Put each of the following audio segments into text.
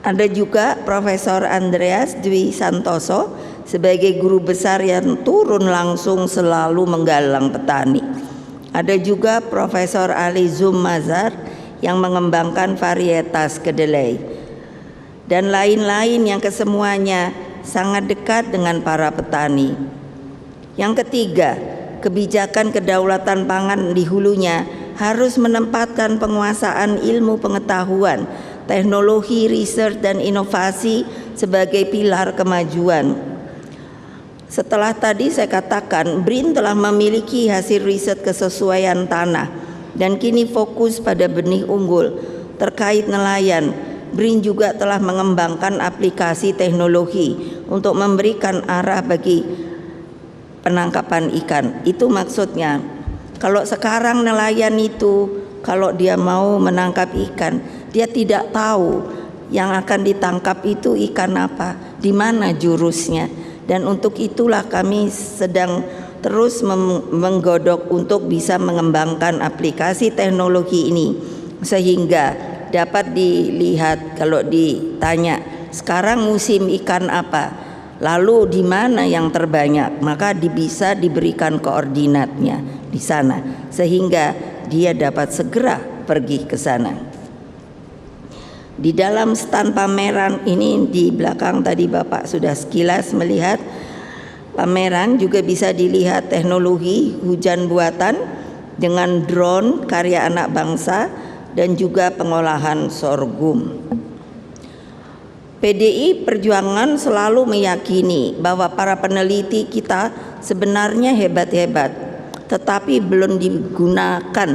Ada juga Profesor Andreas Dwi Santoso sebagai guru besar yang turun langsung selalu menggalang petani. Ada juga Profesor Ali Zumazar yang mengembangkan varietas kedelai. Dan lain-lain yang kesemuanya sangat dekat dengan para petani. Yang ketiga, kebijakan kedaulatan pangan di hulunya harus menempatkan penguasaan ilmu pengetahuan, teknologi, riset, dan inovasi sebagai pilar kemajuan. Setelah tadi saya katakan, BRIN telah memiliki hasil riset kesesuaian tanah dan kini fokus pada benih unggul. Terkait nelayan, BRIN juga telah mengembangkan aplikasi teknologi untuk memberikan arah bagi penangkapan ikan. Itu maksudnya, kalau sekarang nelayan itu kalau dia mau menangkap ikan, dia tidak tahu yang akan ditangkap itu ikan apa, di mana jurusnya. Dan untuk itulah kami sedang terus menggodok untuk bisa mengembangkan aplikasi teknologi ini sehingga dapat dilihat kalau ditanya sekarang musim ikan apa, lalu di mana yang terbanyak, maka bisa diberikan koordinatnya di sana sehingga dia dapat segera pergi ke sana. Di dalam stand pameran ini di belakang tadi Bapak sudah sekilas melihat pameran, juga bisa dilihat teknologi hujan buatan dengan drone karya anak bangsa dan juga pengolahan sorghum. PDI Perjuangan selalu meyakini bahwa para peneliti kita sebenarnya hebat-hebat, tetapi belum digunakan,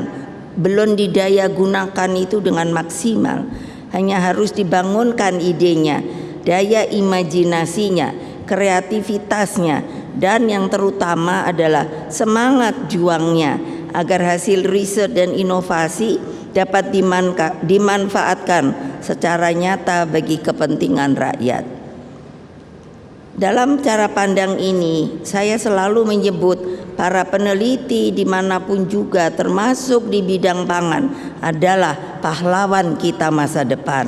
belum didaya gunakan itu dengan maksimal. Hanya harus dibangunkan idenya, daya imajinasinya, kreativitasnya, dan yang terutama adalah semangat juangnya agar hasil riset dan inovasi dapat dimanfaatkan secara nyata bagi kepentingan rakyat. Dalam cara pandang ini, saya selalu menyebut para peneliti dimanapun juga termasuk di bidang pangan adalah pahlawan kita masa depan.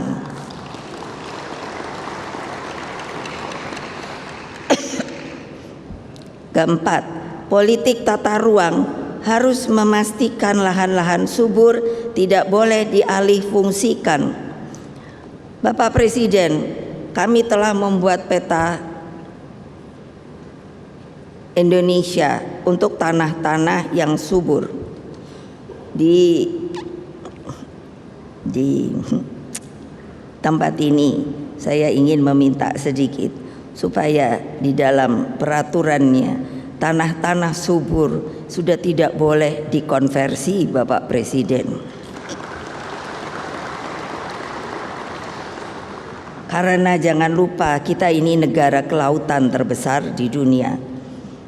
Keempat, politik tata ruang harus memastikan lahan-lahan subur tidak boleh dialih fungsikan. Bapak Presiden, kami telah membuat peta Indonesia untuk tanah-tanah yang subur. Di tempat ini saya ingin meminta sedikit supaya di dalam peraturannya tanah-tanah subur sudah tidak boleh dikonversi, Bapak Presiden. Karena jangan lupa kita ini negara kelautan terbesar di dunia.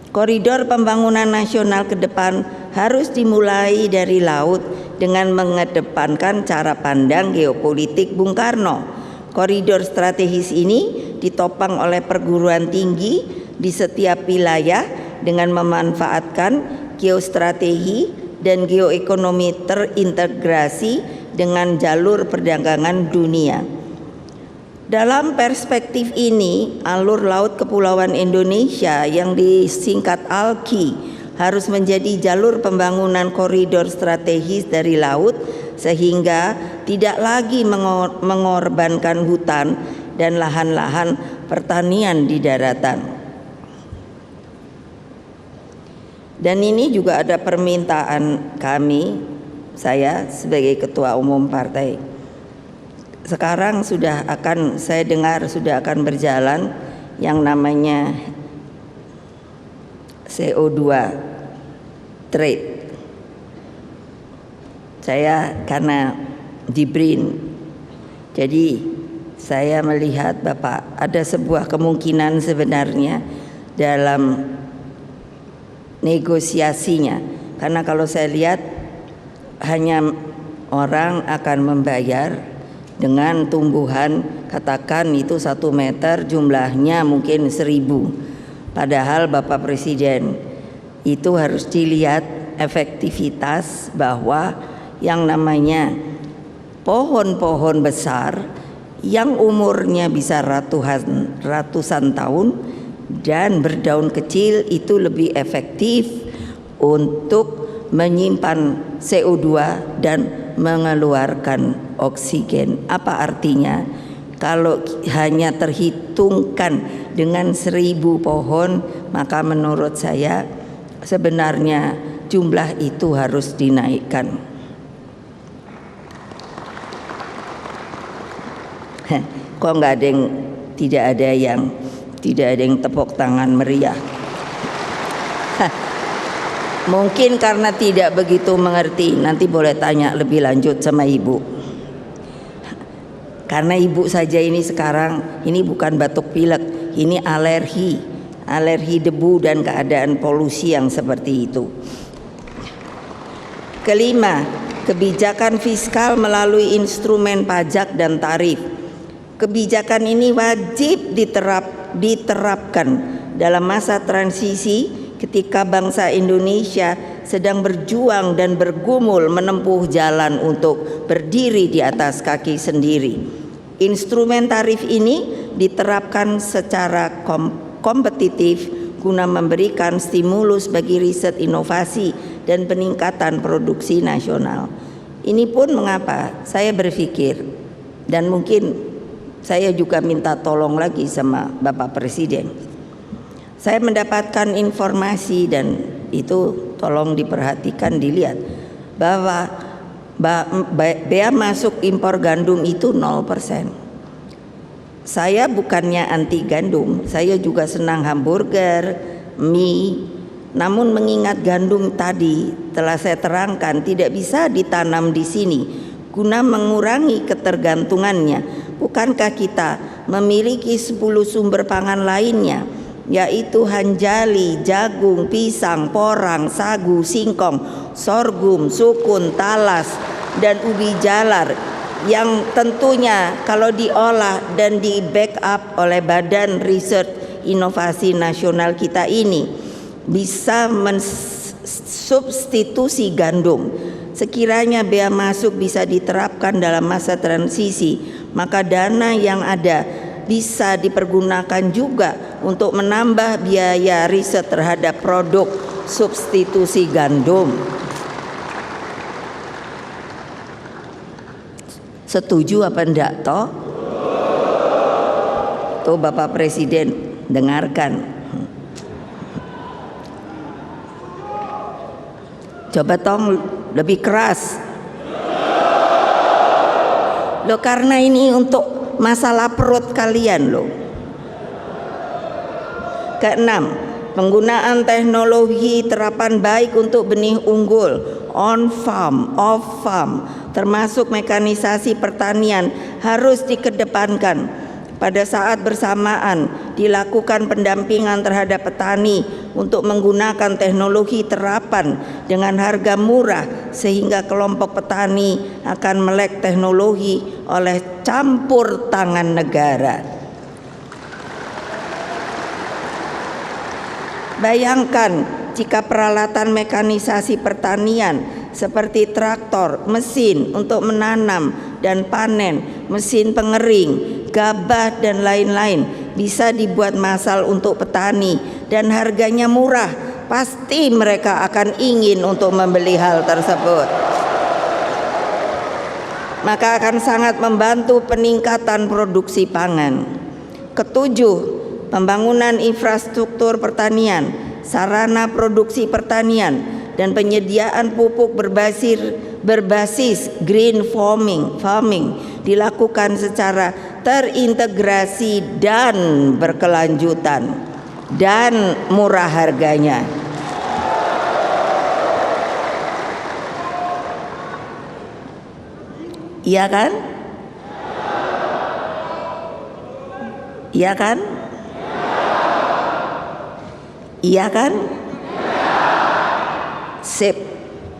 Koridor pembangunan nasional ke depan harus dimulai dari laut dengan mengedepankan cara pandang geopolitik Bung Karno. Koridor strategis ini ditopang oleh perguruan tinggi di setiap wilayah dengan memanfaatkan geostrategi dan geoekonomi terintegrasi dengan jalur perdagangan dunia. Dalam perspektif ini, alur laut kepulauan Indonesia yang disingkat ALKI harus menjadi jalur pembangunan koridor strategis dari laut sehingga tidak lagi mengorbankan hutan dan lahan-lahan pertanian di daratan. Dan ini juga ada permintaan kami, saya sebagai Ketua Umum Partai. Sekarang saya dengar sudah akan berjalan yang namanya CO2 trade. Saya karena di BRIN, jadi saya melihat Bapak ada sebuah kemungkinan sebenarnya dalam negosiasinya. Karena kalau saya lihat hanya orang akan membayar dengan tumbuhan katakan itu 1 meter jumlahnya mungkin 1000. Padahal Bapak Presiden itu harus dilihat efektivitas bahwa yang namanya pohon-pohon besar yang umurnya bisa ratusan tahun dan berdaun kecil itu lebih efektif untuk menyimpan CO2 dan mengeluarkan oksigen. Apa artinya? Kalau hanya terhitungkan dengan 1000 pohon, maka menurut saya sebenarnya jumlah itu harus dinaikkan. Kok tidak ada yang tepuk tangan meriah? Mungkin karena tidak begitu mengerti. Nanti boleh tanya lebih lanjut sama ibu. Karena ibu saja ini sekarang ini bukan batuk pilek, ini alergi debu dan keadaan polusi yang seperti itu. Kelima, kebijakan fiskal melalui instrumen pajak dan tarif. Kebijakan ini wajib diterapkan dalam masa transisi ketika bangsa Indonesia sedang berjuang dan bergumul menempuh jalan untuk berdiri di atas kaki sendiri. Instrumen tarif ini diterapkan secara kompetitif guna memberikan stimulus bagi riset inovasi dan peningkatan produksi nasional. Ini pun mengapa saya berpikir, dan mungkin saya juga minta tolong lagi sama Bapak Presiden. Saya mendapatkan informasi dan itu tolong diperhatikan, dilihat bahwa bea masuk impor gandum itu 0%. Saya bukannya anti gandum, saya juga senang hamburger, mie. Namun mengingat gandum tadi telah saya terangkan tidak bisa ditanam di sini guna mengurangi ketergantungannya. Bukankah kita memiliki 10 sumber pangan lainnya, yaitu hanjali, jagung, pisang, porang, sagu, singkong, sorghum, sukun, talas, dan ubi jalar yang tentunya kalau diolah dan di backup oleh Badan Riset Inovasi Nasional kita ini bisa mensubstitusi gandum. Sekiranya bea masuk bisa diterapkan dalam masa transisi, maka dana yang ada bisa dipergunakan juga untuk menambah biaya riset terhadap produk substitusi gandum. Setuju apa enggak toh? Tuh Bapak Presiden dengarkan. Coba tong lebih keras. Loh, karena ini untuk masalah perut kalian loh. Keenam, penggunaan teknologi terapan baik untuk benih unggul, on farm, off farm, termasuk mekanisasi pertanian harus dikedepankan. Pada saat bersamaan dilakukan pendampingan terhadap petani untuk menggunakan teknologi terapan dengan harga murah, sehingga kelompok petani akan melek teknologi oleh campur tangan negara. Bayangkan jika peralatan mekanisasi pertanian seperti traktor, mesin untuk menanam dan panen, mesin pengering, gabah dan lain-lain bisa dibuat massal untuk petani dan harganya murah, pasti mereka akan ingin untuk membeli hal tersebut. Maka akan sangat membantu peningkatan produksi pangan. Ketujuh, pembangunan infrastruktur pertanian, sarana produksi pertanian, dan penyediaan pupuk berbasis green farming dilakukan secara terintegrasi dan berkelanjutan dan murah harganya. Iya kan? Iya kan? Iya kan? Sip.